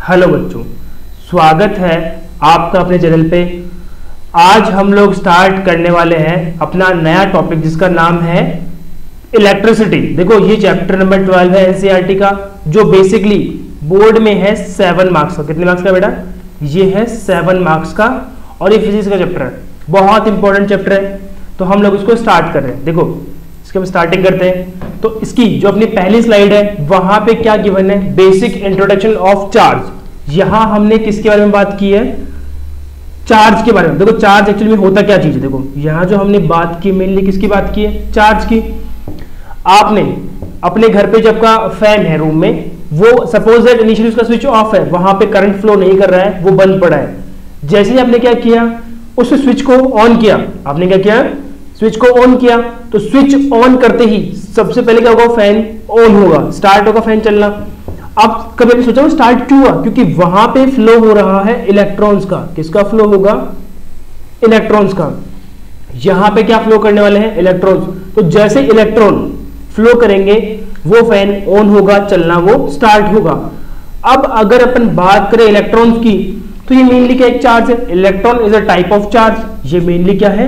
Hello बच्चों, स्वागत है आपका अपने चैनल पे। आज हम लोग स्टार्ट करने वाले हैं अपना नया टॉपिक जिसका नाम है इलेक्ट्रिसिटी। देखो, ये चैप्टर नंबर 12 है एनसीईआरटी का, जो बेसिकली बोर्ड में है 7 मार्क्स का। कितने मार्क्स का बेटा? ये है 7 मार्क्स का, और ये फिजिक्स का चैप्टर है, बहुत इंपॉर्टेंट चैप्टर है। तो हम लोग इसको स्टार्ट कर रहे हैं। देखो, इसके हम स्टार्टिंग करते हैं। तो इसकी जो अपनी पहली स्लाइड है वहां पे क्या गिवन है? Basic introduction of charge. यहां हमने किसके बारे में बात की है? चार्ज के बारे में। देखो, चार्ज एक्चुअली में होता क्या चीज है। देखो, यहां जो हमने बात की, मेनली किसकी बात की है? चार्ज की। आपने अपने घर पे जब का फैन है रूम में, वो सपोज दैट इनिशियली उसका स्विच ऑफ है, वहां पे करंट फ्लो नहीं कर रहा है, वो बंद पड़ा है। जैसे ही आपने क्या किया, उस स्विच को ऑन किया। आपने क्या किया? स्विच को ऑन किया। तो स्विच ऑन करते ही सबसे पहले क्या होगा? फैन ऑन होगा, स्टार्ट होगा फैन चलना। अब कभी भी सोचा स्टार्ट क्यों हुआ? क्योंकि वहां पे फ्लो हो रहा है इलेक्ट्रॉन्स का। किसका फ्लो होगा? इलेक्ट्रॉन्स का। यहां पे क्या फ्लो करने वाले हैं? इलेक्ट्रॉन्स। तो जैसे इलेक्ट्रॉन फ्लो करेंगे, वो फैन ऑन होगा, चलना वो स्टार्ट होगा। अब अगर अपन बात करें इलेक्ट्रॉन्स की, तो ये मेनली क्या एक चार्ज है। Electron is a type of charge. ये मेनली क्या है?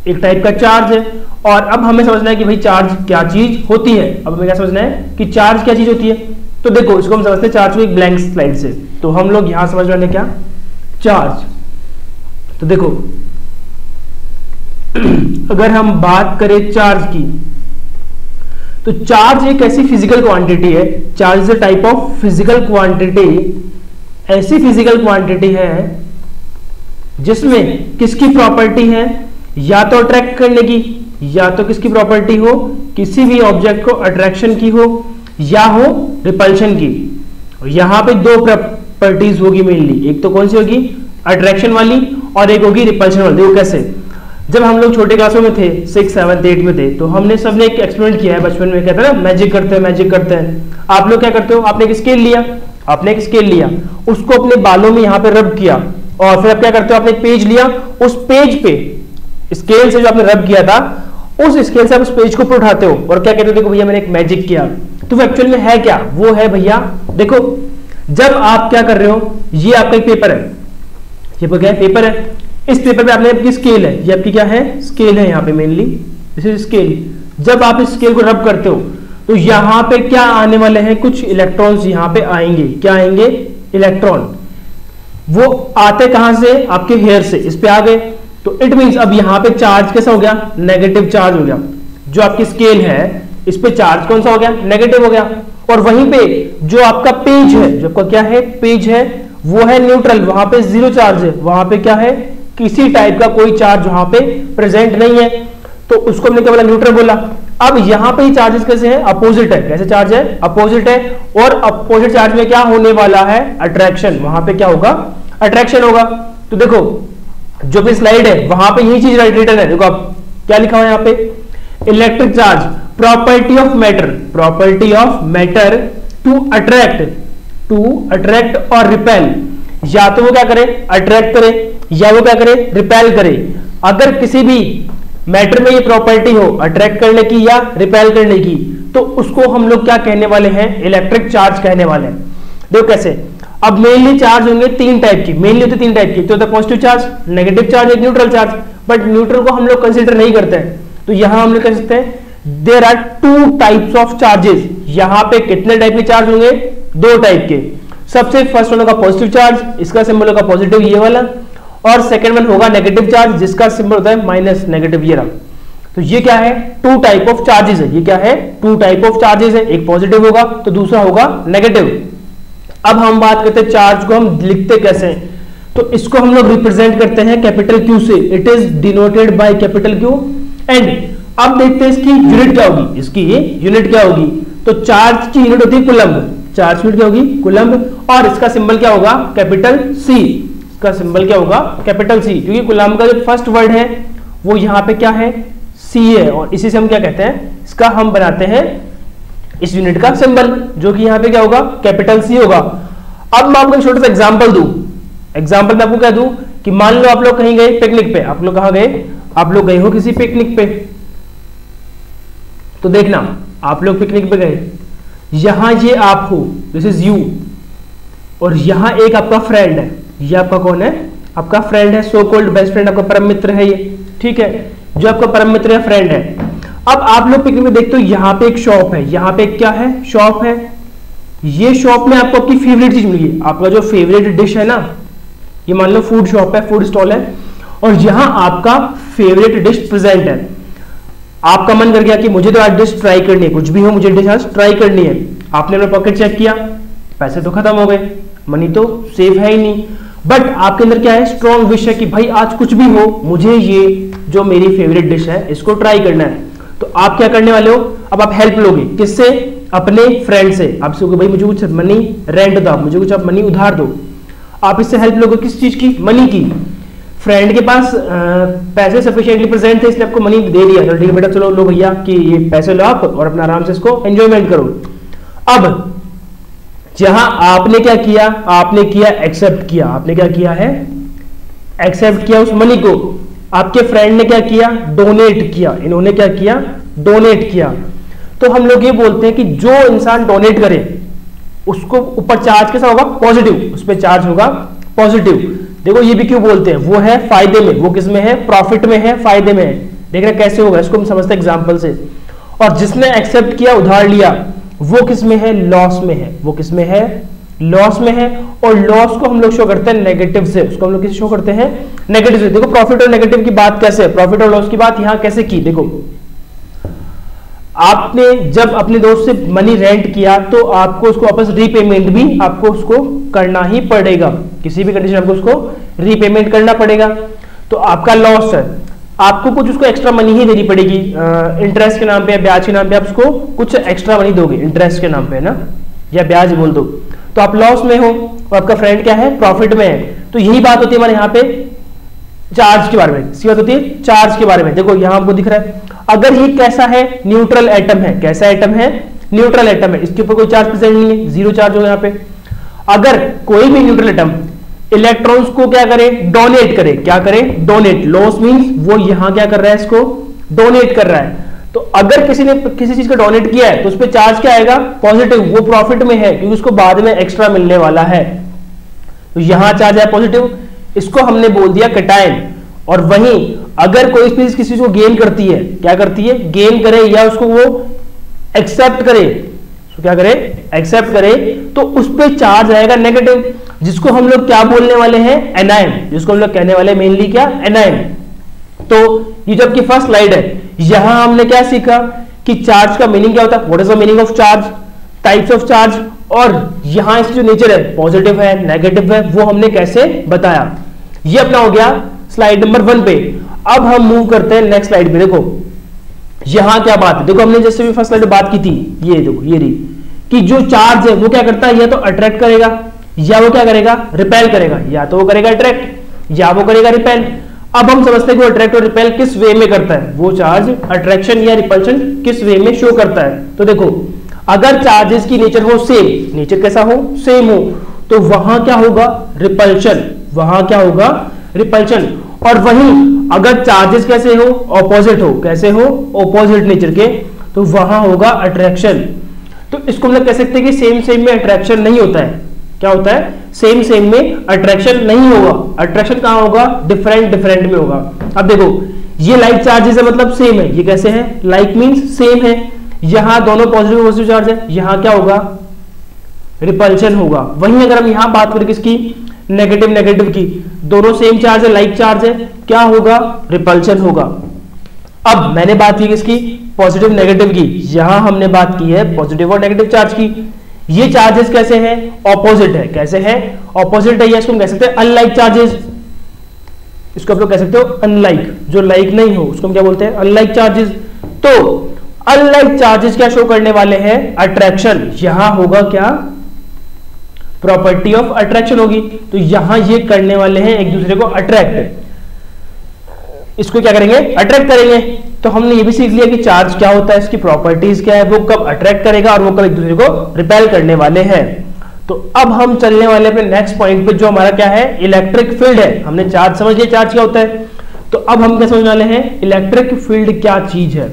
एक टाइप का चार्ज है। और अब हमें समझना है कि भाई चार्ज क्या चीज होती है। अब हमें क्या समझना है कि चार्ज क्या चीज होती है। तो देखो, इसको हम समझते हैं चार्ज को एक ब्लैंक स्लाइड से। तो हम लोग यहां समझ रहे हैं क्या? चार्ज। तो देखो, अगर हम बात करें चार्ज की, तो चार्ज एक ऐसी फिजिकल क्वांटिटी है। Charge is a type of physical quantity. ऐसी फिजिकल क्वांटिटी है जिसमें किसकी प्रॉपर्टी है? या तो अट्रैक्ट करने की, या तो किसकी प्रॉपर्टी हो? किसी भी ऑब्जेक्ट को अट्रैक्शन की हो, या हो रिपल्शन की। यहां पे दो प्रॉपर्टीज होगी मेनली। एक तो कौन सी होगी? अट्रैक्शन वाली, और एक होगी रिपल्शन वाली। देखो कैसे, जब हम लोग छोटे क्लासों में थे, 6, 7, 8 में थे, तो हमने सबने एक एक्सपेरिमेंट किया है बचपन में। कहते हैं ना, मैजिक करते हैं, मैजिक करते हैं। आप लोग क्या करते हो? आपने एक स्केल लिया, उसको अपने बालों में यहां पे रब किया, और फिर आप क्या करते हो? आपने एक पेज लिया, उस पेज पे स्केल से जो आपने रब किया था, उस स्केल से आप उस पेज को उठाते हो और क्या कहते हो? देखो भैया, मैंने एक मैजिक किया। तो वो एक्चुअल में है क्या? वो है भैया, देखो, जब आप क्या कर रहे हो, ये आपका एक पेपर है, ये क्या है? पेपर है। इस पेपर पे आपने आपकी स्केल है, ये आपकी क्या है? स्केल है। यहाँ पे मेनली दिस इज स्केल। जब आप इस स्केल को रब करते हो, तो यहां पे क्या आने वाले हैं? कुछ इलेक्ट्रॉन्स यहां पे आएंगे। क्या आएंगे? इलेक्ट्रॉन। वो आते कहां से? आपके हेयर से इस पे आ गए। तो इट मींस अब यहां पे चार्ज कैसा हो गया? नेगेटिव चार्ज हो गया। जो आपकी स्केल है, इस पे चार्ज कौन सा हो गया? नेगेटिव हो गया। और वहीं पे जो आपका पेज है, जो आपका क्या है? पेज है, वो है न्यूट्रल। वहां पे जीरो चार्ज है। वहां पे क्या है? किसी टाइप का कोई चार्ज वहां पे प्रेजेंट नहीं है। तो उसको हमने क्या बोला? न्यूट्रल बोला। अब यहां पे चार्जेस कैसे है? अपोजिट है। कैसे चार्ज है? अपोजिट है। और अपोजिट चार्ज में क्या होने वाला है? अट्रैक्शन। वहां पे क्या होगा? अट्रैक्शन होगा। तो देखो, जो भी स्लाइड है वहां पे यही चीज रिटन है। देखो, आप क्या लिखा हुआ है यहाँ पे? Electric charge, property of matter, property of matter to attract और रिपेल। या तो वो क्या करे? अट्रैक्ट करे, या वो क्या करे? रिपेल करे। अगर किसी भी मैटर में ये प्रॉपर्टी हो अट्रैक्ट करने की या रिपेल करने की, तो उसको हम लोग क्या कहने वाले हैं? इलेक्ट्रिक चार्ज कहने वाले हैं। देखो कैसे, अब मेनली चार्ज होंगे 3 टाइप की। मेनली होते 3 टाइप की। तो पॉजिटिव चार्ज, नेगेटिव चार्ज, एक न्यूट्रल चार्ज। बट न्यूट्रल को हम लोग कंसीडर नहीं करते हैं। तो यहां हम लोग कह सकते हैं there are 2 types of charges. यहां पे कितने टाइप के चार्ज होंगे? 2 टाइप के। सबसे फर्स्ट वन होगा पॉजिटिव चार्ज, इसका सिंबल होगा पॉजिटिव, ये वाला। और सेकेंड वन होगा नेगेटिव चार्ज, जिसका सिंबल होता है माइनस, नेगेटिव, ये रहा। तो ये क्या है? 2 टाइप ऑफ चार्जेस है। ये क्या है? 2 टाइप ऑफ चार्जेस है। एक पॉजिटिव होगा तो दूसरा होगा नेगेटिव। अब हम बात करते हैं चार्ज को हम लिखते कैसे हैं। तो इसको हम लोग रिप्रेजेंट करते हैं कैपिटल क्यू से। It is denoted by capital Q. And अब देखते हैं इसकी यूनिट क्या होगी। इसकी यूनिट क्या होगी? तो चार्ज की यूनिट होती है कूलम्ब। चार्ज यूनिट क्या होगी? कूलम्ब। और इसका सिंबल क्या होगा? Capital C. इसका सिंबल क्या होगा? Capital C. क्योंकि कूलम्ब का जो फर्स्ट वर्ड है वो यहां पे क्या है? सी है। और इसी से हम क्या कहते हैं? इसका हम बनाते हैं इस यूनिट का सिंबल, जो कि यहां पे क्या होगा? कैपिटल सी होगा। अब मैं आपको एक छोटा सा एग्जांपल दूं। एग्जांपल में आपको क्या दूं कि मान लो आप लोग कहीं गए पिकनिक पे। आप लोग कहां गए? आप लोग गए हो किसी पिकनिक पे। तो देखना, आप लोग पिकनिक पे गए, यहां ये आप हो, दिस इज यू, और यहां एक आपका फ्रेंड है, ये आपका कौन है, आपका फ्रेंड है, सो कॉल्ड बेस्ट फ्रेंड, आपका परम मित्र है ये, ठीक है, जो आपका परम मित्र है, फ्रेंड है। अब आप लोग पिक्चर में देखते हो यहां पे एक शॉप है, यहां पे क्या है, शॉप है। ये शॉप में आपको आपकी फेवरेट चीज मिली है, आपका जो फेवरेट डिश है ना, ये मान लो फूड शॉप है, फूड स्टॉल है, और यहां आपका फेवरेट डिश प्रेजेंट है। आपका मन कर गया कि मुझे तो आज डिश ट्राई करनी है, कुछ भी हो मुझे डिश आज ट्राई करनी है। आपने अपना पॉकेट चेक किया, पैसे तो खत्म हो गए, मनी तो सेव है ही नहीं, बट आपके अंदर क्या है, स्ट्रॉन्ग विश है कि भाई आज कुछ भी हो मुझे ये जो मेरी फेवरेट डिश है इसको ट्राई करना है। तो आप क्या करने वाले हो, अब आप हेल्प लोगे, किससे, अपने फ्रेंड से। आपसे भाई मुझे कुछ मनी रेंट दो, मुझे कुछ आप मनी उधार दो, आप इससे हेल्प लोगे, किस चीज की, मनी की। फ्रेंड के पास पैसे सफिशिएंटली प्रेजेंट थे, इसने आपको मनी दे दिया, चलो ठीक है बेटा, चलो लो भैया कि ये पैसे लो आप और अपना आराम से इसको एंजॉयमेंट करो। अब जहां आपने क्या किया, आपने किया एक्सेप्ट किया, आपने क्या किया है, एक्सेप्ट किया उस मनी को। आपके फ्रेंड ने क्या किया, डोनेट किया, इन्होंने क्या किया, डोनेट किया। तो हम लोग ये बोलते हैं कि जो इंसान डोनेट करे उसको ऊपर चार्ज कैसा होगा, पॉजिटिव, उस पर चार्ज होगा पॉजिटिव। देखो ये भी क्यों बोलते हैं, वो है फायदे में, वो किस में है, प्रॉफिट में है, फायदे में है। देख रहे कैसे होगा, इसको हम समझते हैं एग्जांपल से। और जिसने एक्सेप्ट किया, उधार लिया, वो किस में है, लॉस में है, वो किस में है, लॉस में है। और लॉस को हम लोग शो करते हैं नेगेटिव से, उसको हम लोग किसे शो करते हैं, नेगेटिव से। देखो प्रॉफिट और नेगेटिव की बात कैसे है, प्रॉफिट और लॉस की बात यहां कैसे की, देखो आपने जब अपने दोस्त से मनी रेंट किया तो आपको उसको वापस रीपेमेंट भी आपको उसको करना ही पड़ेगा, किसी भी कंडीशन आपको उसको रीपेमेंट करना पड़ेगा। तो आपका लॉस है, आपको कुछ उसको एक्स्ट्रा मनी ही देनी पड़ेगी, इंटरेस्ट के नाम पे या ब्याज के नाम पे आप उसको कुछ एक्स्ट्रा मनी दोगे, इंटरेस्ट के नाम पे ना, या ब्याज बोल दो, तो आप लॉस में हो और आपका फ्रेंड क्या है, प्रॉफिट में है। तो यही बात होती है हमारे यहाँ पे चार्ज के बारे में, सी बात होती है चार्ज के बारे में। देखो यहां आपको दिख रहा है, अगर ये कैसा है, न्यूट्रल एटम है, कैसा एटम है, न्यूट्रल एटम है, इसके ऊपर कोई चार्ज प्रेजेंट नहीं है, जीरो चार्ज होगा यहाँ पे। अगर कोई भी न्यूट्रल एटम इलेक्ट्रॉन्स को क्या करे, डोनेट करे, क्या करे, डोनेट, लॉस मींस वो यहां क्या कर रहा है, इसको डोनेट कर रहा है। तो अगर किसी ने किसी चीज का डोनेट किया है तो उस पर चार्ज क्या आएगा, पॉजिटिव, वो प्रॉफिट में है क्योंकि उसको बाद में एक्स्ट्रा मिलने वाला है, तो यहां चार्ज है पॉजिटिव, इसको हमने बोल दिया कैटायन। और वहीं अगर कोई चीज किसी को गेन करती है, क्या करती है, गेन करे या उसको वो एक्सेप्ट करे, तो क्या करे, एक्सेप्ट करे, तो उस पर चार्ज आएगा नेगेटिव, जिसको हम लोग क्या बोलने वाले हैं, एनायन, जिसको हम लोग कहने वाले मेनली क्या, एनायन। तो ये जो आपकी फर्स्ट स्लाइड है, यहां हमने क्या सीखा कि चार्ज का मीनिंग क्या होता है, what is the meaning of charge, types of charge, और यहां इसकी जो नेचर है, पॉजिटिव है, नेगेटिव है, वो हमने कैसे बताया। ये अपना हो गया स्लाइड नंबर 1 पे। अब हम मूव करते हैं नेक्स्ट स्लाइड पे। देखो यहां क्या बात है, देखो हमने जैसे भी फर्स्ट स्लाइड में बात की थी, ये देखो ये रही कि जो चार्ज है वो क्या करता है, या तो अट्रैक्ट करेगा या वो क्या करेगा, रिपेल करेगा, या तो वो करेगा अट्रैक्ट या वो करेगा रिपेल। अब हम समझते हैं कि वो अट्रैक्ट और रिपेल किस वे में करता है, वो चार्ज अट्रैक्शन या रिपल्शन किस वे में शो करता है। तो देखो अगर चार्जेस की नेचर हो सेम, नेचर कैसा हो, सेम हो, तो वहां क्या होगा, रिपल्शन, वहां क्या होगा, रिपल्शन। और वहीं अगर चार्जेस कैसे हो, ऑपोजिट हो, कैसे हो, ऑपोजिट नेचर के, तो वहां होगा अट्रैक्शन। तो इसको हम लोग कह सकते हैं कि सेम सेम में अट्रैक्शन नहीं होता है, क्या होता है, सेम सेम में अट्रैक्शन नहीं होगा, अट्रैक्शन कहां होगा, डिफरेंट डिफरेंट में होगा। अब देखो ये लाइक चार्जेस है, मतलब सेम है, ये कैसे है, लाइक मींस सेम है, यहां दोनों पॉजिटिव पॉजिटिव चार्ज है, यहां क्या होगा, रिपल्शन होगा। वहीं अगर हम यहां बात करें किसकी, नेगेटिव नेगेटिव की, दोनों सेम चार्ज है, लाइक चार्ज है, क्या होगा, रिपल्शन होगा। अब मैंने बात की किसकी, पॉजिटिव नेगेटिव की, यहां हमने बात की है पॉजिटिव और नेगेटिव चार्ज की। ये चार्जेस कैसे हैं, ऑपोजिट है, कैसे है, ऑपोजिट है, या इसको हम कह सकते हैं अनलाइक चार्जेस, इसको आप लोग कह सकते हो अनलाइक, जो लाइक नहीं हो उसको हम क्या बोलते हैं, अनलाइक चार्जेस। तो अनलाइक चार्जेस क्या शो करने वाले हैं, अट्रैक्शन, यहां होगा क्या, प्रॉपर्टी ऑफ अट्रैक्शन होगी। तो यहां ये करने वाले हैं एक दूसरे को अट्रैक्ट, इसको क्या करेंगे, अट्रैक्ट करेंगे। तो हमने ये भी सीख लिया कि चार्ज क्या होता है, इसकी प्रॉपर्टीज क्या है, वो कब अट्रैक्ट करेगा और वो कब एक दूसरे को रिपेल करने वाले हैं। तो अब हम चलने वाले अपने नेक्स्ट पॉइंट पे, जो हमारा क्या है, इलेक्ट्रिक फील्ड है। हमने चार्ज समझ लिया, चार्ज क्या होता है, तो अब हम क्या समझने वाले हैं, इलेक्ट्रिक फील्ड क्या चीज है।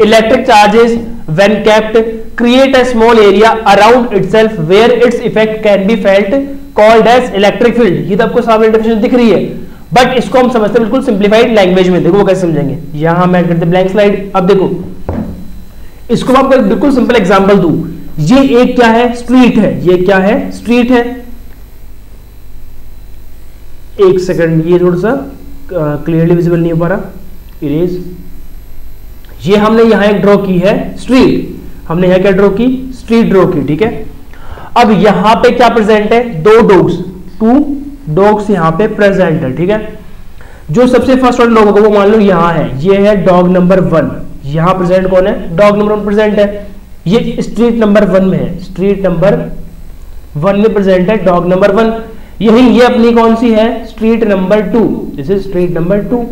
Electric charges when kept create a small area around itself where its effect can be felt called as electric field। ये तो आपको सामने डेफिनेशन दिख रही है, बट इसको हम समझते हैं बिल्कुल सिंप्लीफाइड लैंग्वेज में। देखो वो कैसे समझेंगे, यहां मैं करते ब्लैंक स्लाइड। अब देखो इसको मैं आपको बिल्कुल सिंपल एग्जांपल दूं। ये एक क्या है, स्ट्रीट है। ये क्या है, स्ट्रीट है। एक सेकंड, ये थोड़ा सा क्लियरली विजिबल नहीं हो पा रहा, इरेज। ये हमने यहां एक ड्रॉ की है स्ट्रीट, हमने यहां क्या ड्रॉ की, स्ट्रीट ड्रॉ की, ठीक है। अब यहां पे क्या प्रेजेंट है, दो डॉग्स, 2 डॉग्स यहां पे प्रेजेंट है, ठीक है। जो सबसे फर्स्ट वाला डॉग होगा वो मान लो यहां है, ये है डॉग नंबर 1। यहां प्रेजेंट कौन है, डॉग नंबर 1 प्रेजेंट है। ये स्ट्रीट नंबर 1 में है, स्ट्रीट नंबर 1 में प्रेजेंट है डॉग नंबर 1। यही ये अपनी कौन सी है, street number 2, this is street number 2।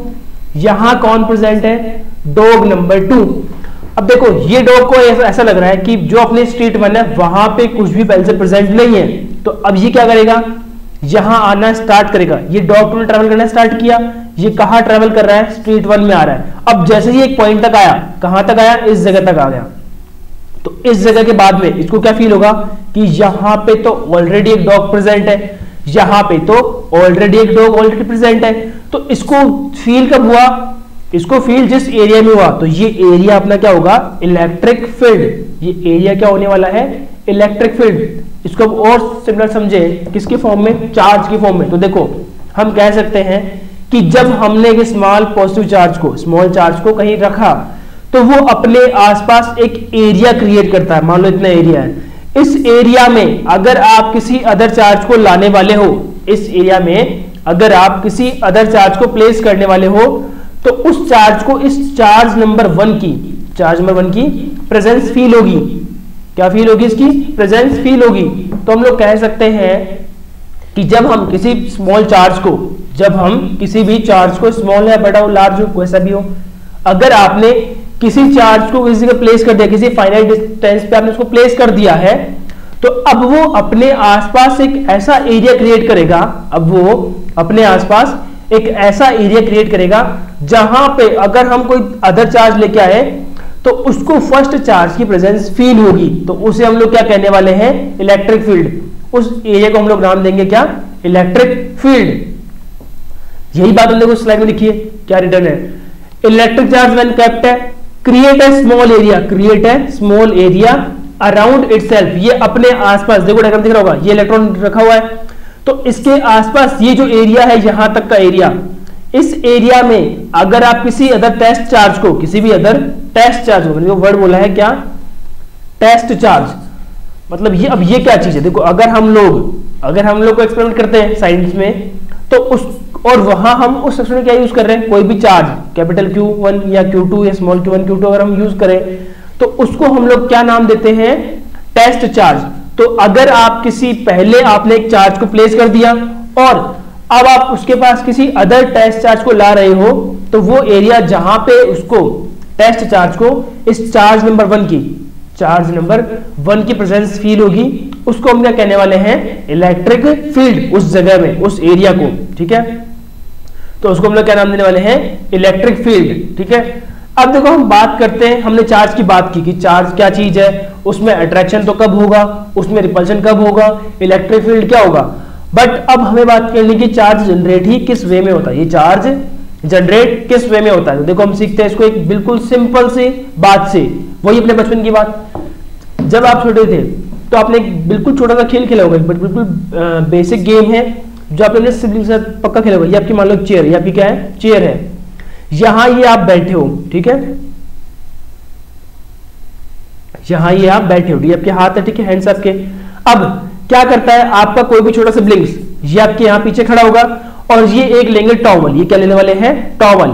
यहां कौन प्रेजेंट है, डॉग नंबर 2। अब देखो ये डॉग को ऐसा लग रहा है कि जो अपने स्ट्रीट 1 है वहां पे कुछ भी पहले से प्रेजेंट नहीं है, तो अब ये क्या करेगा, यहां आना स्टार्ट करेगा। ये डॉग 2 ने ट्रैवल करना स्टार्ट किया, ये कहां ट्रैवल कर रहा है, स्ट्रीट 1 में आ रहा है। अब जैसे ही एक पॉइंट तक आया, कहां तक आया, इस जगह तक आ गया, तो इस जगह के बाद में इसको क्या फील होगा कि यहां पे तो ऑलरेडी एक डॉग प्रेजेंट है, यहां पे तो ऑलरेडी एक डॉग ऑलरेडी प्रेजेंट है। तो इसको फील कब हुआ, इसको फील जिस एरिया में हुआ, तो ये एरिया अपना क्या होगा, इलेक्ट्रिक फील्ड। ये एरिया क्या होने वाला है, इलेक्ट्रिक फील्ड। इसको अब और सिमिलर समझे, किसके फॉर्म में, चार्ज की फॉर्म में। तो देखो हम कह सकते हैं कि जब हमने एक स्मॉल पॉजिटिव चार्ज को, स्मॉल चार्ज को कहीं रखा, तो वो अपने आसपास एक एरिया क्रिएट करता है। मान लो इतना एरिया है, इस एरिया में अगर आप किसी अदर चार्ज को लाने वाले हो, इस एरिया में अगर आप किसी अदर चार्ज को प्लेस करने वाले हो, तो उस चार्ज को, इस चार्ज नंबर 1 की प्रेजेंस फील होगी। क्या फील होगी, इसकी प्रेजेंस फील होगी। तो हम लोग कह सकते हैं कि जब हम किसी स्मॉल चार्ज को, जब हम किसी भी चार्ज को, स्मॉल है बड़ा हो लार्ज हो कोई सा भी हो, अगर आपने किसी चार्ज को किसी जगह प्लेस कर दिया, किसी फाइनाइट डिस्टेंस पे आपने उसको प्लेस कर दिया है, तो अब वो अपने आसपास एक ऐसा एरिया क्रिएट करेगा, अब वो अपने आसपास एक ऐसा एरिया क्रिएट करेगा जहां पे अगर हम कोई अदर चार्ज लेके आए तो उसको फर्स्ट चार्ज की प्रेजेंस फील होगी, तो उसे हम लोग क्या कहने वाले हैं, इलेक्ट्रिक फील्ड। उस एरिया को हम लोग नाम देंगे क्या, इलेक्ट्रिक फील्ड। यही बात हम देखो स्लाइड में लिखिए, क्या रिटर्न है, इलेक्ट्रिक चार्ज व्हेन केप्ट है create a small area, create a small area around itself. ये अपने आसपास, देखो डायग्राम दिख रहा होगा, ये इलेक्ट्रॉन रखा हुआ है, तो इसके आसपास ये जो एरिया है, यहां तक का एरिया, इस एरिया में अगर आप किसी अदर टेस्ट चार्ज को, किसी भी अदर टेस्ट चार्ज को, वर्ड बोला है क्या, टेस्ट चार्ज, मतलब ये, अब ये क्या चीज है, देखो अगर हम लोग को एक्सपेरिमेंट करते हैं साइंस में, तो उस, और वहां हम उस सेक्शन में क्या यूज कर रहे हैं, कोई भी चार्ज कैपिटल Q1 या Q2 या स्मॉल q1 Q2 अगर हम यूज करें, तो उसको हम लोग क्या नाम देते हैं, टेस्ट चार्ज। तो अगर आप किसी, पहले आपने एक चार्ज को प्लेस कर दिया और अब आप उसके पास किसी अदर टेस्ट चार्ज को ला रहे हो, तो वो एरिया जहां पे उसको, टेस्ट चार्ज को, इस चार्ज नंबर 1 की प्रेजेंस फील होगी, उसको हम क्या कहने वाले हैं, इलेक्ट्रिक फील्ड। उस जगह में, उस एरिया को, ठीक है, तो उसको हम लोग क्या नाम देने वाले हैं, इलेक्ट्रिक फील्ड, ठीक है। अब देखो हम बात करते हैं, हमने चार्ज की बात की कि चार्ज क्या चीज है, उसमें अट्रैक्शन तो कब होगा, उसमें रिपल्शन कब होगा, इलेक्ट्रिक फील्ड क्या होगा। बट अब हमें बात करनी कि चार्ज जनरेट ही किस वे में होता है, ये चार्ज जनरेट किस वे में होता है। तो देखो हम सीखते हैं इसको एक बिल्कुल सिंपल सी बात से, वही अपने बचपन की बात। जब आप छोटे थे तो आपने एक बिल्कुल छोटा सा खेल खेला होगा, बिल्कुल बेसिक गेम है जो आपने अपने सिबलिंग के साथ पक्का खेला होगा। ये आपकी मान लो चेयर, ये आपकी क्या है, चेयर है, यहां ये आप बैठे हो, ठीक है, यहां ये आप बैठे हो, ये आपके हाथ है, ठीक है, हैंड्स आपके। अब क्या करता है आपका कोई भी छोटा सिबलिंग्स, ये आपके यहां पीछे खड़ा होगा और ये एक लेंगे टॉवल, ये क्या लेने वाले हैं, टॉवल,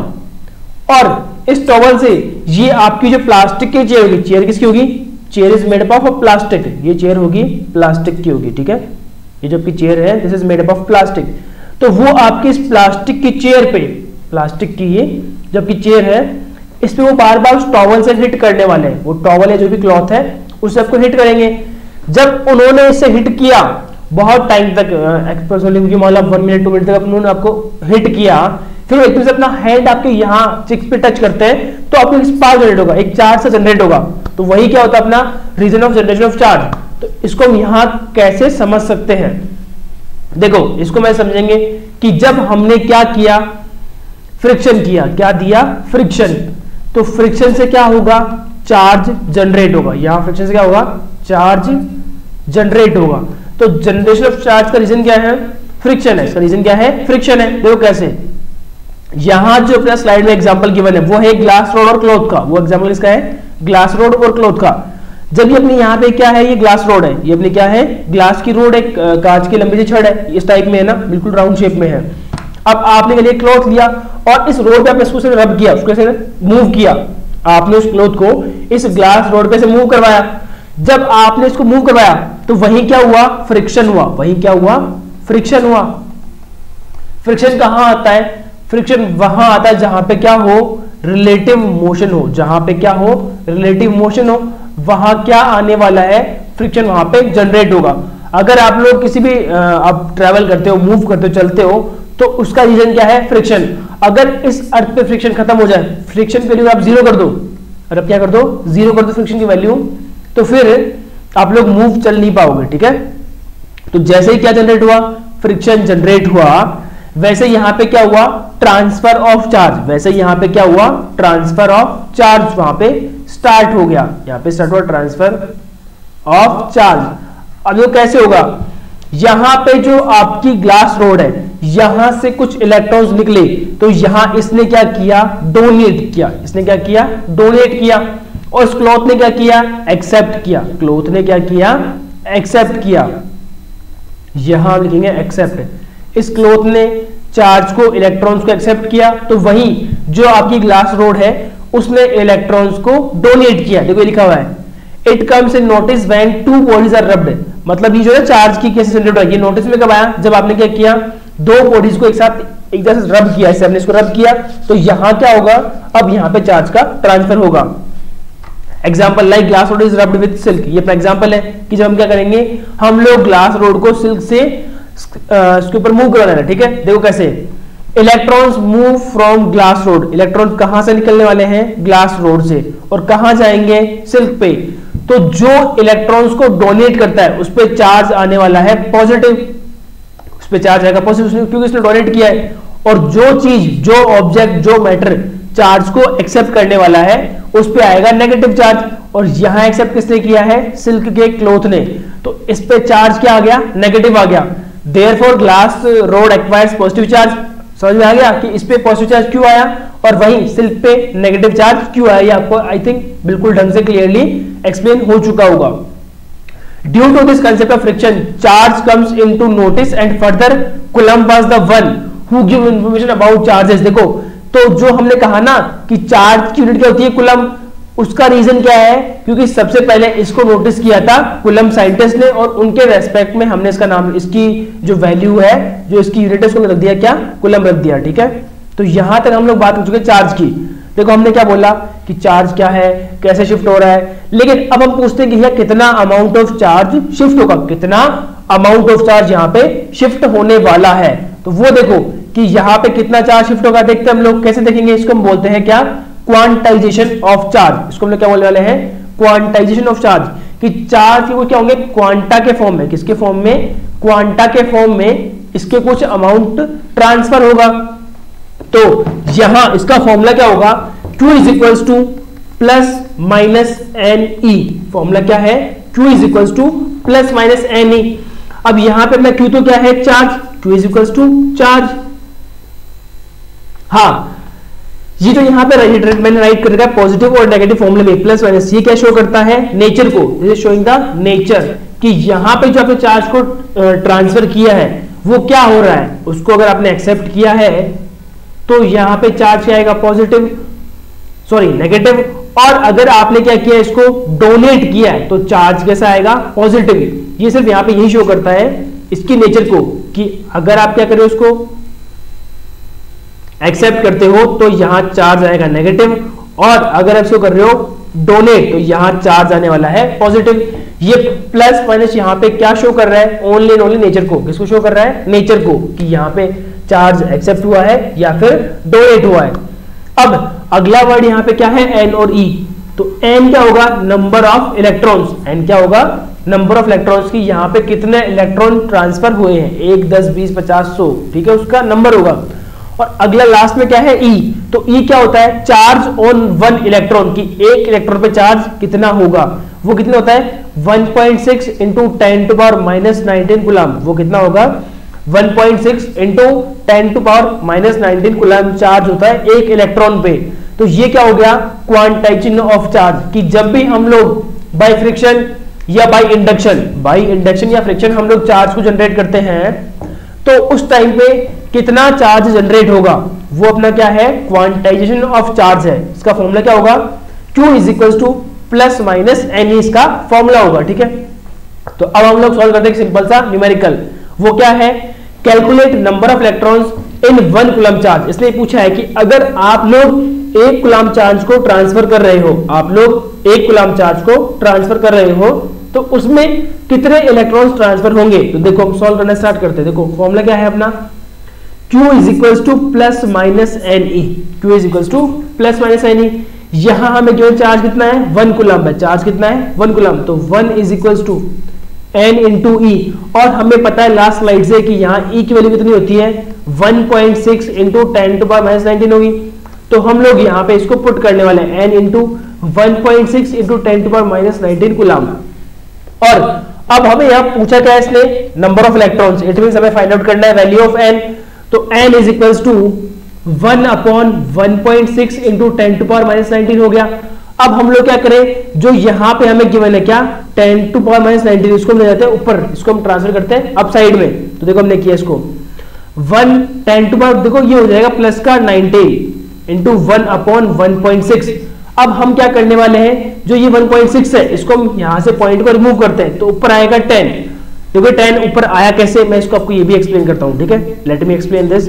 और इस टॉवल से ये आपकी जो प्लास्टिक की चेयर होगी, चेयर किसकी होगी, chair is made up of plastic, ये चेयर होगी प्लास्टिक की होगी, ठीक है, ये जो आपकी चेयर है this is made up of plastic. तो वो आपकी इस प्लास्टिक की चेयर पे, प्लास्टिक की ये जो आपकी चेयर है, इस पे वो बार बार उस टॉवल से हिट करने वाले हैं, वो टॉवल है जो भी क्लॉथ है उससे आपको हिट करेंगे। जब उन्होंने इससे हिट किया बहुत टाइम तक, मान लो 1 मिनट 2 मिनट तक उन्होंने आपको हिट किया, फिर वो एकदम से अपना हैंड आपके यहाँ चिक्स पे टच करते हैं तो आपको एक स्पार्क जनरेट होगा, एक चार्ज से जनरेट होगा। तो वही क्या होता है अपना reason of generation of charge. तो इसको हम यहां कैसे समझ सकते हैं, देखो इसको मैं समझेंगे कि जब हमने क्या किया, फ्रिक्शन किया, क्या दिया, फ्रिक्शन। तो फ्रिक्शन से क्या होगा, चार्ज जनरेट होगा। यहां फ्रिक्शन से क्या होगा, चार्ज जनरेट होगा। तो जनरेशन ऑफ चार्ज का रीजन क्या है, फ्रिक्शन है। इसका रीजन क्या है, फ्रिक्शन है। देखो कैसे, यहां जो अपना स्लाइड में एग्जांपल गिवन है वो है ग्लास रोड और क्लॉथ का। वो एग्जांपल इसका है ग्लास रोड और क्लॉथ का। जब ये अपने यहाँ पे क्या है, ये ग्लास रोड है, ये अपने क्या है, ग्लास की रोड, एक कांच की लंबी सी छड़ है, इस टाइप में है ना, बिल्कुल राउंड शेप में है। अब आपने के लिए क्लॉथ लिया और इस रोड पे आपने इसको रब किया, उसको ऐसे मूव किया, आपने उस क्लॉथ को इस ग्लास रोड पे से मूव करवाया। जब आपने इसको मूव करवाया तो वहीं क्या हुआ, फ्रिक्शन हुआ। वहीं क्या हुआ, फ्रिक्शन हुआ। फ्रिक्शन कहां आता है, फ्रिक्शन वहां आता है जहां पे क्या हो, रिलेटिव मोशन हो। जहां पे क्या हो, रिलेटिव मोशन हो, वहां क्या आने वाला है, फ्रिक्शन वहां पे जनरेट होगा। अगर आप लोग किसी भी आप ट्रैवल करते हो, मूव करते हो, चलते हो, तो उसका रीजन क्या है, फ्रिक्शन। अगर इस अर्थ पे फ्रिक्शन खत्म हो जाए, फ्रिक्शन की वैल्यू आप जीरो कर दो, और अब क्या कर दो, जीरो कर दो फ्रिक्शन की वैल्यू, तो फिर आप लोग मूव चल नहीं पाओगे। ठीक है, तो जैसे ही क्या जनरेट हुआ, फ्रिक्शन जनरेट हुआ, वैसे यहां पे क्या हुआ, ट्रांसफर ऑफ चार्ज। वैसे यहां पे क्या हुआ, ट्रांसफर ऑफ चार्ज वहां पे स्टार्ट हो गया। यहां पे स्टार्ट हुआ ट्रांसफर ऑफ चार्ज। अब ये कैसे होगा, यहां पे जो आपकी ग्लास रोड है, यहां से कुछ इलेक्ट्रॉन्स निकले, तो यहां इसने क्या किया, डोनेट किया। इसने क्या किया, डोनेट किया। और इस क्लॉथ ने क्या किया, एक्सेप्ट किया। क्लॉथ ने क्या किया, एक्सेप्ट किया। यहां लिखेंगे एक्सेप्ट। इस क्लॉथ ने चार्ज को, इलेक्ट्रॉन्स को एक्सेप्ट किया, तो वहीं जो आपकी ग्लास रोड है उसने इलेक्ट्रॉन्स को डोनेट किया। देखो लिखा हुआ है, it comes in notice when two bodies are rubbed. मतलब ये जो है चार्ज की कैसे जनरेट होगी, नोटिस में कब आया, जब आपने क्या किया, दो बॉडीज को एक साथ एक जैसे रब किया, इससे हमने इसको रब किया, तो यहां क्या होगा, अब यहां पे चार्ज का ट्रांसफर होगा। Example like glass rod is rubbed with silk. ये अपना एग्जाम्पल है कि जब हम क्या करेंगे, हम लोग ग्लास रोड को सिल्क से इसके ऊपर मूव करवाना है। ठीक है, देखो कैसे, electrons move from glass rod. Electron कहां से निकलने वाले हैं, ग्लास रोड से, और कहां जाएंगे, सिल्क पे। तो जो इलेक्ट्रॉन्स को डोनेट करता है उस पर चार्ज आने वाला है पॉजिटिव, उस पर चार्ज आएगा पॉजिटिव, क्योंकि उसने डोनेट किया है। और जो चीज, जो ऑब्जेक्ट, जो मैटर चार्ज को एक्सेप्ट करने वाला है उस पे आएगा नेगेटिव चार्ज। और यहां एक्सेप्ट किसने किया है, सिल्क के क्लॉथ ने, तो इस पे चार्ज क्या आ गया, नेगेटिव आ गया। Therefore glass rod acquires positive charge. समझ में आ गया कि इस पे पॉजिटिव चार्ज क्यों आया और वहीं सिल्क पे नेगेटिव चार्ज क्यों आया। ये आपको आई थिंक बिल्कुल ढंग से क्लियरली एक्सप्लेन हो चुका होगा। Due to this concept of friction, charge comes into notice and further Coulomb was the one who give information about charges. देखो, तो जो हमने कहा ना कि चार्ज की यूनिट क्या होती है, कूलम्ब, उसका रीजन क्या है, क्योंकि सबसे पहले इसको नोटिस किया था कूलम्ब साइंटिस्ट ने, और उनके रेस्पेक्ट में हमने इसका नाम, इसकी जो वैल्यू है, जो इसकी यूनिट है, उसको रख दिया क्या, कूलम्ब रख दिया। ठीक है, तो यहां तक हम लोग बात कर चुके चार्ज की। देखो हमने क्या बोला कि चार्ज क्या है, कैसे शिफ्ट हो रहा है, लेकिन अब हम पूछते हैं कि यह कितना अमाउंट ऑफ चार्ज शिफ्ट होगा, कितना अमाउंट ऑफ चार्ज यहां पे शिफ्ट होने वाला है। तो वो देखो कि यहां पे कितना चार्ज शिफ्ट होगा, देखते हैं हम लोग कैसे देखेंगे। इसको हम बोलते हैं क्या, क्वांटाइजेशन ऑफ चार्ज। इसको हम लोग क्या बोलने वाले हैं, क्वांटाइजेशन ऑफ चार्ज। कि चार्ज के वो क्या होंगे, क्वांटा के फॉर्म में, किसके फॉर्म में, क्वांटा के फॉर्म में इसके कुछ अमाउंट ट्रांसफर होगा। तो यहां इसका फॉर्मूला क्या होगा, Q is equals to plus minus n e. Formula क्या है, Q is equals to plus minus n e. अब यहां पे अपना Q तो क्या है, charge, Q is equals to charge. हाँ, ये जो यहां पे मैंने राइट कर रखा है पॉजिटिव और नेगेटिव फॉर्मूले में प्लस माइनस, ये क्या शो करता है, नेचर को, this is showing the nature, कि यहां पे जो आपने चार्ज को ट्रांसफर किया है वो क्या हो रहा है, उसको अगर आपने एक्सेप्ट किया है तो यहां पे चार्ज क्या आएगा, पॉजिटिव, सॉरी नेगेटिव। और अगर आपने क्या किया, इसको डोनेट किया है तो चार्ज कैसा आएगा, पॉजिटिव। ये सिर्फ यहां पे यही शो करता है इसकी नेचर को, कि अगर आप क्या करें, उसको एक्सेप्ट करते हो तो यहां चार्ज आएगा नेगेटिव, और अगर आप इसको कर रहे हो डोनेट तो यहां चार्ज आने वाला है पॉजिटिव। ये प्लस माइनस यहां पे क्या शो कर रहा है, ओनली नेचर को, किसको शो कर रहा है, नेचर को, कि यहां पे चार्ज एक्सेप्ट हुआ है या फिर डोनेट हुआ है। अब अगला वर्ड यहाँ पे क्या है, एन और ई। तो एन क्या होगा, नंबर ऑफ इलेक्ट्रॉन्स। एन क्या होगा, नंबर ऑफ इलेक्ट्रॉन्स की यहाँ पे कितने इलेक्ट्रॉन ट्रांसफर हुए हैं, 1, 10, 20, 50, 100, ठीक है, उसका नंबर होगा। और अगला लास्ट में क्या है, ई। तो ई क्या होता है, चार्ज ऑन वन इलेक्ट्रॉन, की एक इलेक्ट्रॉन पे चार्ज कितना होगा, वो कितना होता है 1.6 इंटू 10⁻⁻19 कूलम। वो कितना होगा 1.6 इंटू 10⁻⁻19 कूलम चार्ज होता है एक इलेक्ट्रॉन पे। तो ये क्या हो गया, क्वांटाइजेशन ऑफ चार्ज, कि जब भी हम लोग बाय फ्रिक्शन या बाय इंडक्शन या फ्रिक्शन हम लोग चार्ज को जनरेट करते हैं, तो उस टाइम पे कितना चार्ज जनरेट होगा, वो अपना क्या है, क्वांटाइजेशन ऑफ चार्ज है। इसका फॉर्मूला क्या होगा, Q is equal to plus minus n, इसका फॉर्मूला होगा, ठीक है। तो अब हम लोग सॉल्व करते हैं सिंपल सा न्यूमेरिकल। वो क्या है, calculate number of electrons in 1 coulomb charge. इसलिए पूछा है कि अगर आप लोग 1 कूलम चार्ज को ट्रांसफर कर रहे हो, आप लोग 1 कूलम चार्ज को ट्रांसफर कर रहे हो, तो उसमें कितने इलेक्ट्रॉन्स ट्रांसफर होंगे। तो देखो हम सॉल्व करना स्टार्ट करते हैं। देखो फॉर्मूला क्या है अपना, Q is equal to plus minus n e. Q is equal to plus minus n e. यहां हमें गिवन चार्ज कितना है, 1 कूलम है, चार्ज कितना है 1 कूलम। तो 1 is equal to n into e. और हमें पता है लास्ट स्लाइड से कि यहाँ ई की वैल्यू कितनी होती है, 1.6 इंटू 10⁻⁻19 होगी। तो हम लोग यहाँ पे इसको पुट करने वाले हैं, एन इंटू 1.6 इंटू 10⁻⁻19 कूलम। और अब हमें यहाँ पूछा क्या है इसने, number of electrons. It means हमें फाइंड आउट करना है वैल्यू ऑफ एन। तो n is equal to 1/1.6 into 10⁻⁻19 हो गया। अब हम लोग क्या करें, जो यहां पे हमें गिवन है क्या 10⁻⁻19, इसको हम ले जाते हैं ऊपर, इसको हम ट्रांसफर करते हैं अप साइड में। तो देखो हमने किया इसको 10 देखो ये हो जाएगा प्लस का 19 इंटू 1/1.6। अब हम क्या करने वाले हैं, जो ये 1.6 है इसको हम यहां से पॉइंट को रिमूव करते हैं, तो ऊपर आएगा 10। देखो 10 ऊपर आया कैसे, मैं इसको आपको ये भी एक्सप्लेन करता हूं, ठीक है। लेट मी एक्सप्लेन दिस,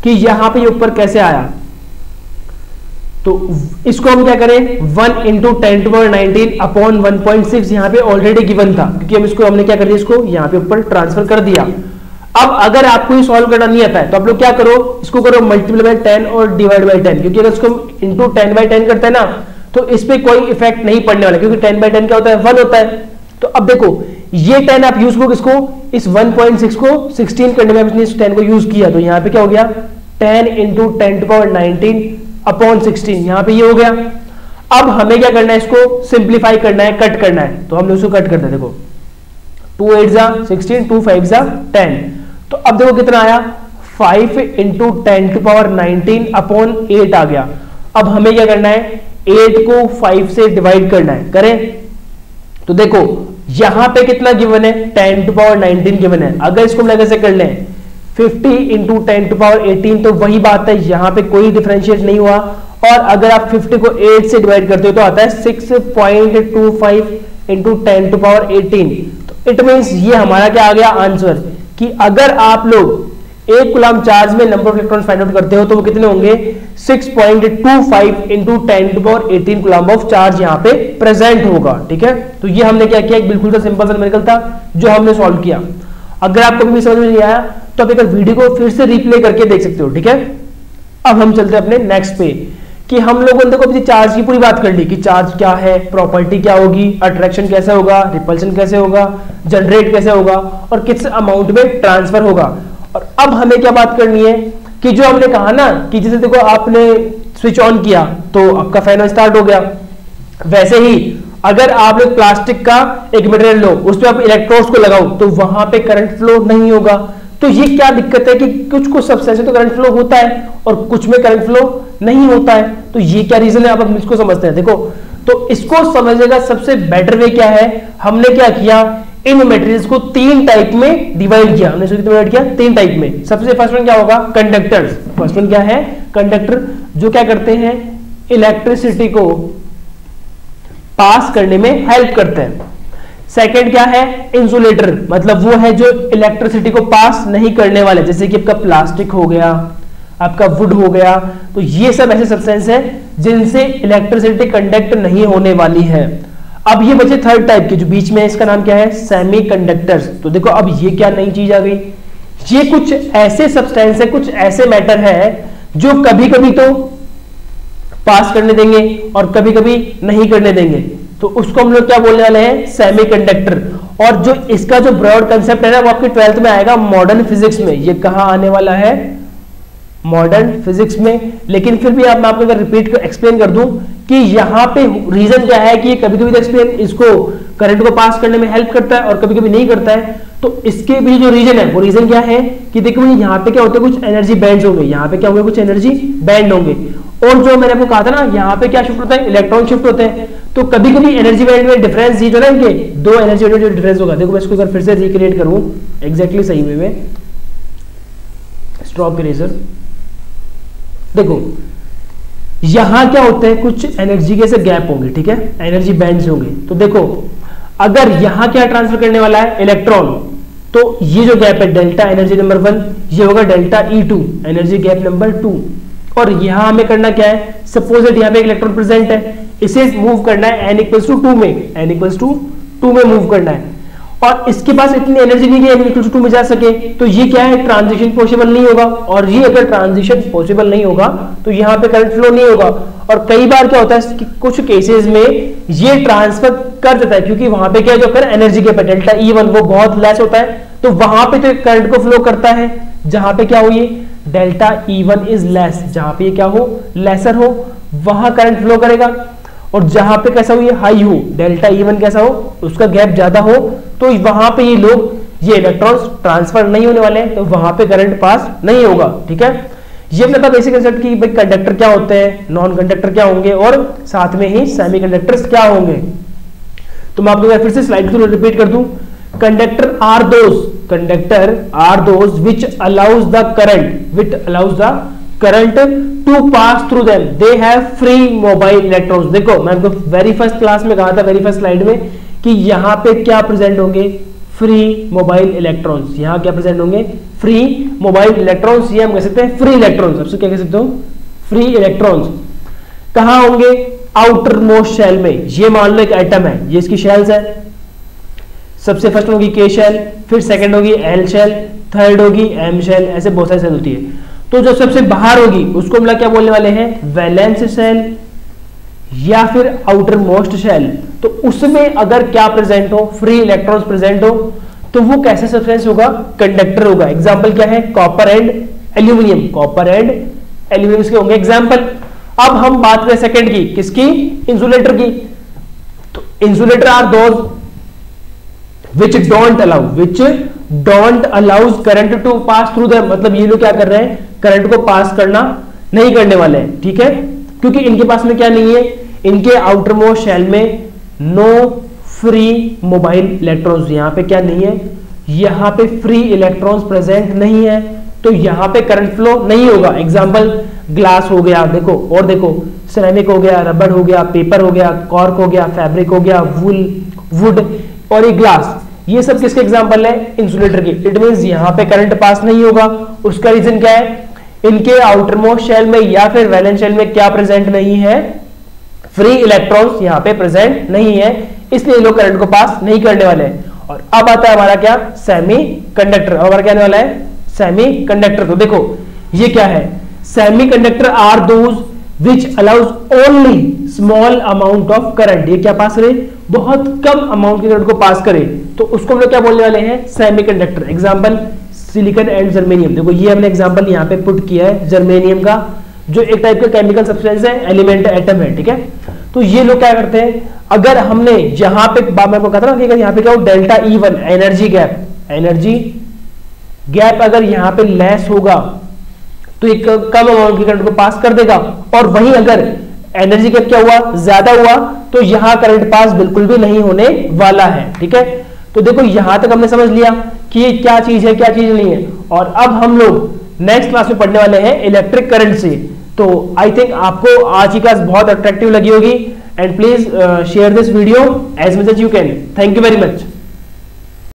कि यहां पे ये ऊपर कैसे आया। तो इसको हम क्या करें, 1 इंटू 10⁻19 अपॉन 1.6 यहाँ पे ऑलरेडी गिवन था, क्योंकि हम इसको हमने क्या कर दिया, इसको यहाँ पे ऊपर ट्रांसफर कर दिया। अब अगर आपको ये सॉल्व करना नहीं आता है, तो आप लोग क्या करो, इसको करो मल्टीप्लाई बाय 10 और डिवाइड बाय 10, क्योंकि अगर इसको इंटू 10/10 करते हैं ना, तो इस पे कोई इफेक्ट नहीं पड़ने वाला, क्योंकि 10/10 क्या होता है, 1 होता है। तो अब देखो ये 10 आप यूज करो किसको, इस 1.6 को 16 करने में आपने इस 10 को यूज किया, तो यहाँ पे क्या हो गया 10 इंटू 10⁻19 अपॉन 16, यहां पे ये हो गया। अब हमें क्या करना है, इसको सिंप्लीफाई करना है, कट करना है। तो हमने उसको कट करते हैं, देखो 2 8 जा 16, 2 5 जा 10। तो अब देखो कितना आया, 5 इंटू 10⁻19 अपॉन 8 आ गया। अब हमें क्या करना है, 8 को 5 से डिवाइड करना है, करें। तो देखो यहां पे कितना गिवन है, 10⁻19 गिवन है। अगर इसको हम कैसे कर लें, 50 इंटू 10⁻18, तो वही बात है, यहां पे कोई डिफरेंशिएट नहीं हुआ। और अगर आप 50 को 8 से डिवाइड करते हो तो आता है 6.25 इंटू 10⁻18। तो इट मींस ये हमारा क्या आ गया आंसर, कि अगर आप लोग 1 कूलम चार्ज में number of electrons find out करते हो, तो वो कितने होंगे 6.25 इंटू 10⁻18 कूलम ऑफ चार्ज यहाँ पे प्रेजेंट होगा, ठीक है। तो ये हमने क्या किया, एक बिल्कुल सा सिंपल सा न्यूमेरिकल था जो हमने सॉल्व किया। अगर आपको भी समझ में नहीं आया तो आप एक वीडियो को फिर से रिप्ले करके देख सकते हो, ठीक है। अब हम चलते हैं अपने नेक्स्ट पे, कि हम लोगों ने देखो चार्ज की पूरी बात कर ली, कि चार्ज क्या है, प्रॉपर्टी क्या होगी, अट्रैक्शन कैसे होगा, रिपल्शन कैसे होगा, जनरेट कैसे होगा, और किस अमाउंट में ट्रांसफर होगा। और अब हमें क्या बात करनी है, कि जो हमने कहा ना, कि जैसे देखो आपने स्विच ऑन किया तो आपका फैन स्टार्ट हो गया, वैसे ही अगर आप लोग प्लास्टिक का एक मटेरियल लो, उस पर आप इलेक्ट्रोड्स को लगाओ, तो वहां पे करंट फ्लो नहीं होगा। तो ये क्या दिक्कत है, कि कुछ सब्सटेंस में तो करंट फ्लो होता है और कुछ में करंट फ्लो नहीं होता है। तो ये क्या रीजन है, आप हम इसको समझते हैं। देखो तो इसको समझने का सबसे बेटर वे क्या है, हमने क्या किया, इन मटेरियल्स को 3 टाइप में डिवाइड किया। हमने इसको डिवाइड किया 3 टाइप में। सबसे फर्स्ट वन क्या होगा, कंडक्टर्स। फर्स्ट वन क्या है, कंडक्टर, जो क्या करते हैं, इलेक्ट्रिसिटी को पास करने में हेल्प करते हैं। सेकंड क्या है, इंसुलेटर, मतलब वो है जो इलेक्ट्रिसिटी को पास नहीं करने वाले, जैसे कि आपका प्लास्टिक हो गया, आपका वुड हो गया। तो ये सब ऐसे सब्सटेंस है जिनसे इलेक्ट्रिसिटी कंडक्ट नहीं होने वाली है। अब ये बचे थर्ड टाइप के, जो बीच में है, इसका नाम क्या है, सेमीकंडक्टर्स। तो देखो अब ये क्या नई चीज आ गई, ये कुछ ऐसे सब्सटेंस है, कुछ ऐसे मैटर है जो कभी कभी तो पास करने देंगे और कभी कभी नहीं करने देंगे, तो उसको हम लोग क्या बोलने वाले हैं, सेमीकंडक्टर। और जो इसका जो ब्रॉड कंसेप्ट है ना, वो आपके 12th में आएगा मॉडर्न फिजिक्स में। ये कहां आने वाला है, मॉडर्न फिजिक्स में। लेकिन फिर भी मैं आपको अगर रिपीट एक्सप्लेन कर दूं कि यहाँ पे रीजन क्या है कि ये कभी कभी एक्सप्लेन इसको करंट को पास करने में हेल्प करता है और कभी कभी नहीं करता है। तो इसके भी जो रीजन है, वो रीजन क्या है कि देखो यहाँ पे क्या होते हैं, कुछ एनर्जी बैंड होंगे, यहाँ पे क्या होंगे, कुछ एनर्जी बैंड होंगे। और जो मैंने आपको कहा था ना, यहाँ पे क्या शिफ्ट होता है, इलेक्ट्रॉन शिफ्ट होते हैं। तो कभी कभी एनर्जी बैंड में डिफरेंस, ये जो ना इनके दो एनर्जी बैंड में डिफरेंस होगा। देखो मैं इसको अगर फिर से रिक्रिएट करूं एग्जैक्टली सही वे में, स्ट्रॉक इरेजर, देखो यहां क्या होता है, कुछ एनर्जी के से गैप होंगे, ठीक है, एनर्जी बैंड्स होंगे। तो देखो अगर यहां क्या ट्रांसफर करने वाला है, इलेक्ट्रॉन, तो ये जो गैप है डेल्टा एनर्जी नंबर 1, ये होगा delta E2 energy gap number 2। और यहां हमें करना क्या है, सपोज दैट यहां पे एक इलेक्ट्रॉन प्रेजेंट है, इसे मूव करना है n=2 में, n=2 में मूव करना है। और इसके पास इतनी एनर्जी नहीं है n=2 में जा सके, तो ये क्या है, ट्रांजिशन पॉसिबल नहीं होगा। और ये अगर ट्रांजिशन पॉसिबल नहीं होगा तो यहाँ पे करंट फ्लो नहीं होगा। और कई बार क्या होता है कि कुछ केसेस में ये ट्रांसफर कर देता है, क्योंकि वहां पे क्या जो कर एनर्जी गैप है डेल्टा E1 वो बहुत लेस होता है, तो वहां पे तो करंट को फ्लो करता है जहां पे क्या हो, ये डेल्टा E1 इज लेस, जहां पे क्या हो, लेसर हो, वहां करंट फ्लो करेगा। और जहां पे कैसा हो, ये हाई हो, डेल्टा E1 कैसा हो, उसका गैप ज्यादा हो, तो वहां पे ये लोग ये इलेक्ट्रॉन्स ट्रांसफर नहीं होने वाले हैं, तो वहां पे करंट पास नहीं होगा। ठीक है, ये अपना बेसिक कंसेप्ट कि भाई कंडक्टर क्या होते हैं, नॉन कंडक्टर क्या होंगे, और साथ में ही सेमीकंडक्टर्स क्या होंगे। तो मैं आपको फिर से स्लाइड को रिपीट कर दूं, conductor are those which allows the current to pass through them, they have free mobile electrons. देखो मैं आपको वेरी फर्स्ट क्लास में कहा था, वेरी फर्स्ट स्लाइड में, कि यहां पे क्या प्रेजेंट होंगे, फ्री मोबाइल इलेक्ट्रॉन्स। यहां क्या प्रेजेंट होंगे, फ्री मोबाइल इलेक्ट्रॉन्स, ये हम कह सकते हैं फ्री इलेक्ट्रॉन्स। सबसे क्या कह सकते हो, फ्री इलेक्ट्रॉन्स। कहां होंगे, आउटर मोस्ट शेल में। ये मान लो एक एटम है, ये इसकी शेल्स है, सबसे फर्स्ट होगी के शेल, फिर सेकंड होगी एल शेल, थर्ड होगी एम शेल, ऐसे बहुत सारी शेल होती है। तो जो सबसे बाहर होगी उसको हम लोग क्या बोलने वाले हैं, वैलेंस शेल या फिर आउटर मोस्ट शेल। तो उसमें अगर क्या प्रेजेंट हो, फ्री इलेक्ट्रॉन्स प्रेजेंट हो, तो वो कैसे सब्सटेंस होगा, कंडक्टर होगा। एग्जांपल क्या है, copper and aluminium, copper and aluminium के होंगे एग्जांपल। अब हम बात करें सेकंड की, किसकी, इंसुलेटर की। तो insulator are those which don't allows current to pass through them, मतलब ये लोग क्या कर रहे हैं, करंट को पास करना नहीं करने वाले हैं। ठीक है, क्योंकि इनके पास में क्या नहीं है, इनके आउटर मोस्ट शेल में नो फ्री मोबाइल इलेक्ट्रॉन्स, यहां पे क्या नहीं है, यहां पे फ्री इलेक्ट्रॉन्स प्रेजेंट नहीं है, तो यहां पे करंट फ्लो नहीं होगा। एग्जांपल ग्लास हो गया, देखो, और देखो सिरेमिक हो गया, रबर हो गया, पेपर हो गया, कॉर्क हो गया, फैब्रिक हो गया, वुड और ये ग्लास, ये सब किसके एग्जांपल है, इंसुलेटर के। इट मींस यहां पे करंट पास नहीं होगा। उसका रीजन क्या है, इनके आउटर मोस्ट शेल में या फिर वैलेंस शेल में क्या प्रेजेंट नहीं है, फ्री इलेक्ट्रॉन्स यहां पे प्रेजेंट नहीं है, इसलिए लोग करंट को पास नहीं करने वाले हैं। और अब आता है हमारा क्या, सेमी कंडक्टर। हमारा क्या आने वाला है, सेमी कंडक्टर। तो देखो ये क्या है, semiconductor are those which allows only small amount of current. ये क्या पास करे, बहुत कम अमाउंट के करंट को पास करे, तो उसको हम लोग क्या बोलने वाले हैं, semiconductor. Example silicon and germanium. देखो ये हमने एग्जांपल यहाँ पे पुट किया है जर्मेनियम का, जो एक टाइप का केमिकल सब्सटेंस है, एलिमेंट एटम है। ठीक है, तो ये लोग क्या करते हैं, अगर हमने यहाँ पे मैं को कहता ना कि यहाँ पे क्या हो, डेल्टा E1 एनर्जी गैप अगर यहाँ पे लेस होगा तो एक कम अमाउंट की करंट को पास कर देगा, और वहीं अगर एनर्जी गैप क्या हुआ, ज्यादा हुआ, तो यहां करंट पास बिल्कुल भी नहीं होने वाला है। ठीक है, तो देखो यहां तक हमने समझ लिया कि ये क्या चीज है, क्या चीज नहीं है। और अब हम लोग नेक्स्ट क्लास में पढ़ने वाले हैं इलेक्ट्रिक करंट से। तो आई थिंक आपको आज की क्लास बहुत अट्रैक्टिव लगी होगी, and please share this video as much as you can. Thank you very much.